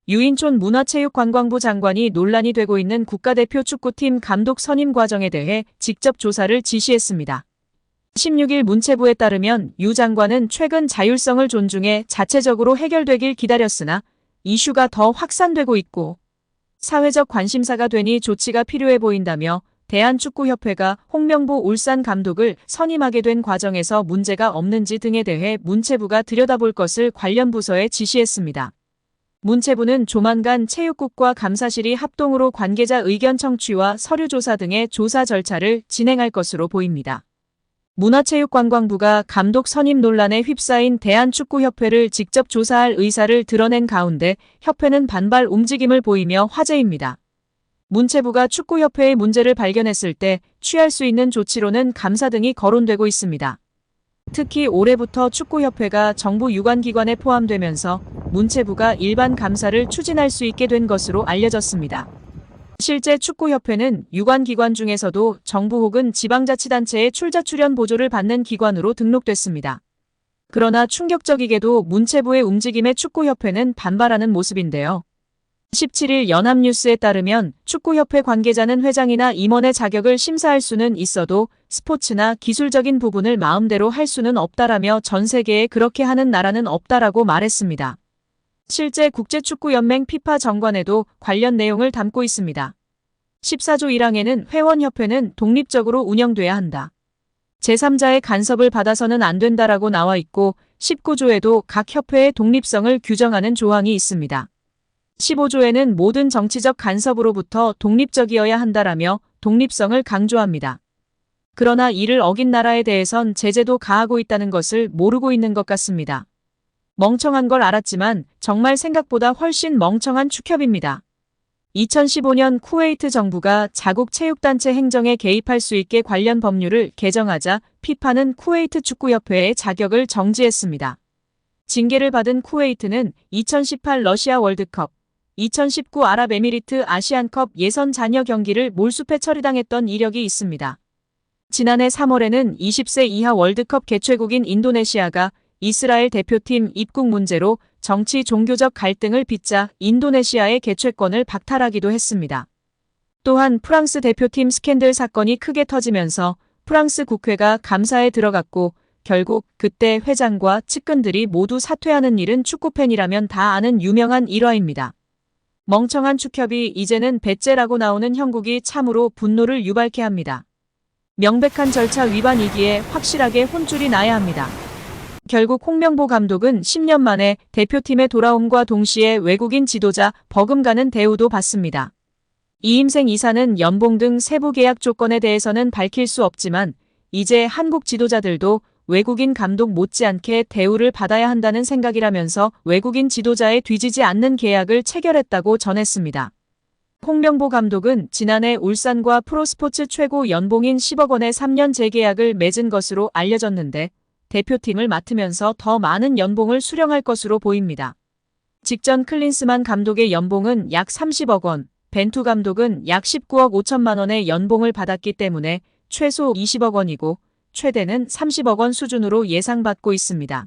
유인촌 문화체육관광부 장관이 논란이 되고 있는 국가대표 축구팀 감독 선임 과정에 대해 직접 조사를 지시했습니다. 16일 문체부에 따르면 유 장관은 최근 자율성을 존중해 자체적으로 해결되길 기다렸으나 이슈가 더 확산되고 있고 사회적 관심사가 되니 조치가 필요해 보인다며 대한축구협회가 홍명보 울산 감독을 선임하게 된 과정에서 문제가 없는지 등에 대해 문체부가 들여다볼 것을 관련 부서에 지시했습니다. 문체부는 조만간 체육국과 감사실이 합동으로 관계자 의견 청취와 서류 조사 등의 조사 절차를 진행할 것으로 보입니다. 문화체육관광부가 감독 선임 논란에 휩싸인 대한축구협회를 직접 조사할 의사를 드러낸 가운데 협회는 반발 움직임을 보이며 화제입니다. 문체부가 축구협회의 문제를 발견했을 때 취할 수 있는 조치로는 감사 등이 거론되고 있습니다. 특히 올해부터 축구협회가 정부 유관기관에 포함되면서 문체부가 일반 감사를 추진할 수 있게 된 것으로 알려졌습니다. 실제 축구협회는 유관기관 중에서도 정부 혹은 지방자치단체의 출자 출연 보조를 받는 기관으로 등록됐습니다. 그러나 충격적이게도 문체부의 움직임에 축구협회는 반발하는 모습인데요. 17일 연합뉴스에 따르면 축구협회 관계자는 회장이나 임원의 자격을 심사할 수는 있어도 스포츠나 기술적인 부분을 마음대로 할 수는 없다라며 전 세계에 그렇게 하는 나라는 없다라고 말했습니다. 실제 국제축구연맹 피파 정관에도 관련 내용을 담고 있습니다. 14조 1항에는 회원협회는 독립적으로 운영돼야 한다. 제3자의 간섭을 받아서는 안 된다라고 나와 있고 19조에도 각 협회의 독립성을 규정하는 조항이 있습니다. 15조에는 모든 정치적 간섭으로부터 독립적이어야 한다라며 독립성을 강조합니다. 그러나 이를 어긴 나라에 대해선 제재도 가하고 있다는 것을 모르고 있는 것 같습니다. 멍청한 걸 알았지만 정말 생각보다 훨씬 멍청한 축협입니다. 2015년 쿠웨이트 정부가 자국 체육단체 행정에 개입할 수 있게 관련 법률을 개정하자 피파는 쿠웨이트 축구협회의 자격을 정지했습니다. 징계를 받은 쿠웨이트는 2018 러시아 월드컵, 2019 아랍에미리트 아시안컵 예선 잔여 경기를 몰수패 처리당했던 이력이 있습니다. 지난해 3월에는 20세 이하 월드컵 개최국인 인도네시아가 이스라엘 대표팀 입국 문제로 정치 종교적 갈등을 빚자 인도네시아의 개최권을 박탈하기도 했습니다. 또한 프랑스 대표팀 스캔들 사건이 크게 터지면서 프랑스 국회가 감사에 들어갔고 결국 그때 회장과 측근들이 모두 사퇴하는 일은 축구팬이라면 다 아는 유명한 일화입니다. 멍청한 축협이 이제는 배째라고 나오는 형국이 참으로 분노를 유발케 합니다. 명백한 절차 위반이기에 확실하게 혼쭐이 나야 합니다. 결국 홍명보 감독은 10년 만에 대표팀에 돌아옴과 동시에 외국인 지도자 버금가는 대우도 받습니다. 이임생 이사는 연봉 등 세부 계약 조건에 대해서는 밝힐 수 없지만 이제 한국 지도자들도 외국인 감독 못지않게 대우를 받아야 한다는 생각이라면서 외국인 지도자에 뒤지지 않는 계약을 체결했다고 전했습니다. 홍명보 감독은 지난해 울산과 프로스포츠 최고 연봉인 10억 원의 3년 재계약을 맺은 것으로 알려졌는데 대표팀을 맡으면서 더 많은 연봉을 수령할 것으로 보입니다. 직전 클린스만 감독의 연봉은 약 30억 원, 벤투 감독은 약 19억 5천만 원의 연봉을 받았기 때문에 최소 20억 원이고 최대는 30억 원 수준으로 예상받고 있습니다.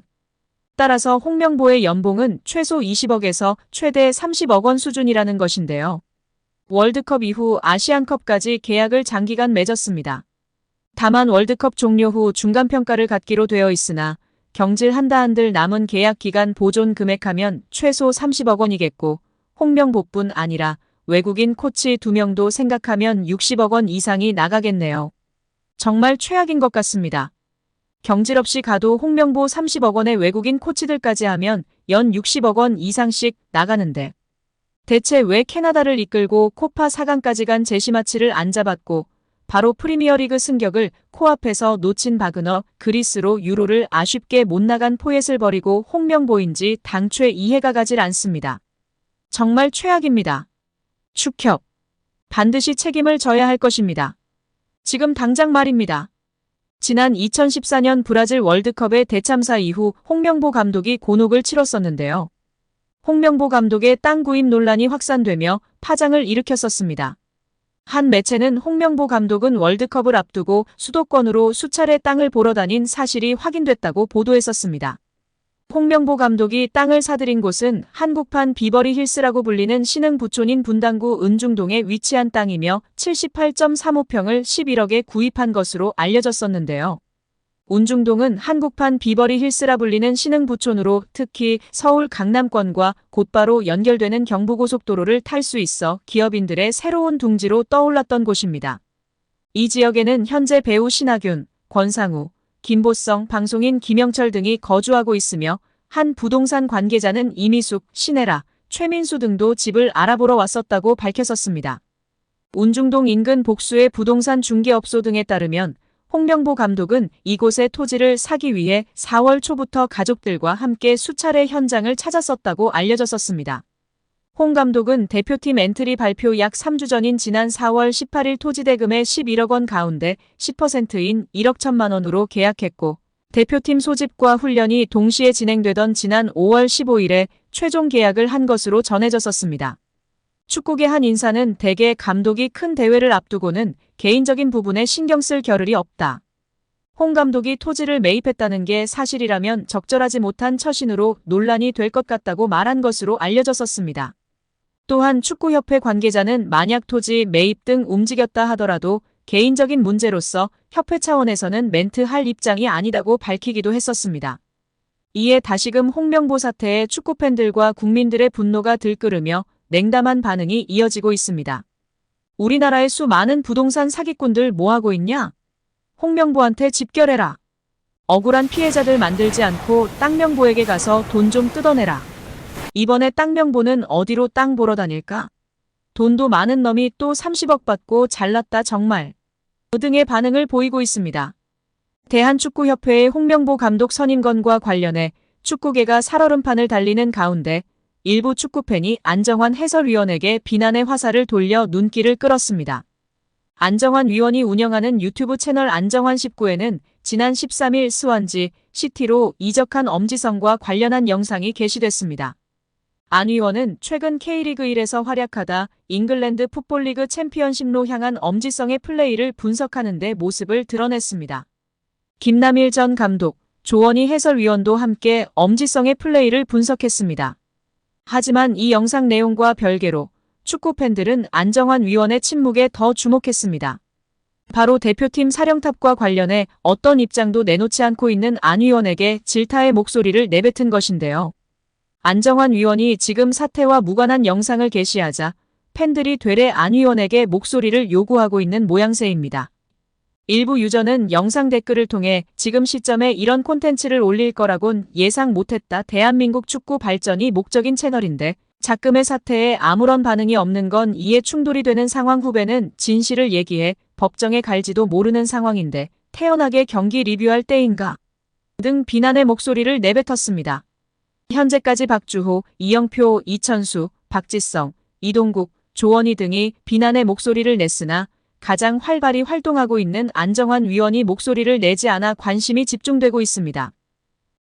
따라서 홍명보의 연봉은 최소 20억에서 최대 30억 원 수준이라는 것인데요. 월드컵 이후 아시안컵까지 계약을 장기간 맺었습니다. 다만 월드컵 종료 후 중간평가를 갖기로 되어 있으나 경질 한들 남은 계약 기간 보존 금액하면 최소 30억 원이겠고 홍명보뿐 아니라 외국인 코치 2명도 생각하면 60억 원 이상이 나가겠네요. 정말 최악인 것 같습니다. 경질 없이 가도 홍명보 30억 원의 외국인 코치들까지 하면 연 60억 원 이상씩 나가는데 대체 왜 캐나다를 이끌고 코파 4강까지 간 제시마치를 안 잡았고 바로 프리미어리그 승격을 코앞에서 놓친 바그너 그리스로 유로를 아쉽게 못 나간 포엣을 버리고 홍명보인지 당최 이해가 가질 않습니다. 정말 최악입니다. 축협. 반드시 책임을 져야 할 것입니다. 지금 당장 말입니다. 지난 2014년 브라질 월드컵의 대참사 이후 홍명보 감독이 곤혹을 치렀었는데요. 홍명보 감독의 땅 구입 논란이 확산되며 파장을 일으켰었습니다. 한 매체는 홍명보 감독은 월드컵을 앞두고 수도권으로 수차례 땅을 보러 다닌 사실이 확인됐다고 보도했었습니다. 홍명보 감독이 땅을 사들인 곳은 한국판 비버리 힐스라고 불리는 신흥 부촌인 분당구 은중동에 위치한 땅이며 78.35평을 11억에 구입한 것으로 알려졌었는데요. 은중동은 한국판 비버리 힐스라 불리는 신흥 부촌으로 특히 서울 강남권과 곧바로 연결되는 경부고속도로를 탈 수 있어 기업인들의 새로운 둥지로 떠올랐던 곳입니다. 이 지역에는 현재 배우 신하균, 권상우, 김보성, 방송인 김영철 등이 거주하고 있으며 한 부동산 관계자는 이미숙, 신혜라, 최민수 등도 집을 알아보러 왔었다고 밝혔었습니다. 은중동 인근 복수의 부동산 중개업소 등에 따르면 홍명보 감독은 이곳의 토지를 사기 위해 4월 초부터 가족들과 함께 수차례 현장을 찾았었다고 알려졌었습니다. 홍 감독은 대표팀 엔트리 발표 약 3주 전인 지난 4월 18일 토지 대금의 11억 원 가운데 10%인 1억 1천만 원으로 계약했고 대표팀 소집과 훈련이 동시에 진행되던 지난 5월 15일에 최종 계약을 한 것으로 전해졌었습니다. 축구계 한 인사는 대개 감독이 큰 대회를 앞두고는 개인적인 부분에 신경 쓸 겨를이 없다. 홍 감독이 토지를 매입했다는 게 사실이라면 적절하지 못한 처신으로 논란이 될 것 같다고 말한 것으로 알려졌었습니다. 또한 축구협회 관계자는 만약 토지 매입 등 움직였다 하더라도 개인적인 문제로서 협회 차원에서는 멘트할 입장이 아니다고 밝히기도 했었습니다. 이에 다시금 홍명보 사태에 축구팬들과 국민들의 분노가 들끓으며 냉담한 반응이 이어지고 있습니다. 우리나라의 수많은 부동산 사기꾼들 뭐하고 있냐? 홍명보한테 집결해라. 억울한 피해자들 만들지 않고 땅명보에게 가서 돈 좀 뜯어내라. 이번에 땅명보는 어디로 땅 보러 다닐까? 돈도 많은 놈이 또 30억 받고 잘났다 정말. 등의 반응을 보이고 있습니다. 대한축구협회의 홍명보 감독 선임건과 관련해 축구계가 살얼음판을 달리는 가운데 일부 축구팬이 안정환 해설위원에게 비난의 화살을 돌려 눈길을 끌었습니다. 안정환 위원이 운영하는 유튜브 채널 안정환19에는 지난 13일 스완지 시티로 이적한 엄지성과 관련한 영상이 게시됐습니다. 안 위원은 최근 K리그 1에서 활약하다 잉글랜드 풋볼리그 챔피언십로 향한 엄지성의 플레이를 분석하는 데 모습을 드러냈습니다. 김남일 전 감독, 조원희 해설위원도 함께 엄지성의 플레이를 분석했습니다. 하지만 이 영상 내용과 별개로 축구팬들은 안정환 위원의 침묵에 더 주목했습니다. 바로 대표팀 사령탑과 관련해 어떤 입장도 내놓지 않고 있는 안 위원에게 질타의 목소리를 내뱉은 것인데요. 안정환 위원이 지금 사태와 무관한 영상을 게시하자 팬들이 되레 안 위원에게 목소리를 요구하고 있는 모양새입니다. 일부 유저는 영상 댓글을 통해 지금 시점에 이런 콘텐츠를 올릴 거라곤 예상 못했다. 대한민국 축구 발전이 목적인 채널인데 작금의 사태에 아무런 반응이 없는 건 이해 충돌이 되는 상황. 후배는 진실을 얘기해 법정에 갈지도 모르는 상황인데 태연하게 경기 리뷰할 때인가? 등 비난의 목소리를 내뱉었습니다. 현재까지 박주호, 이영표, 이천수, 박지성, 이동국, 조원희 등이 비난의 목소리를 냈으나 가장 활발히 활동하고 있는 안정환 위원이 목소리를 내지 않아 관심이 집중되고 있습니다.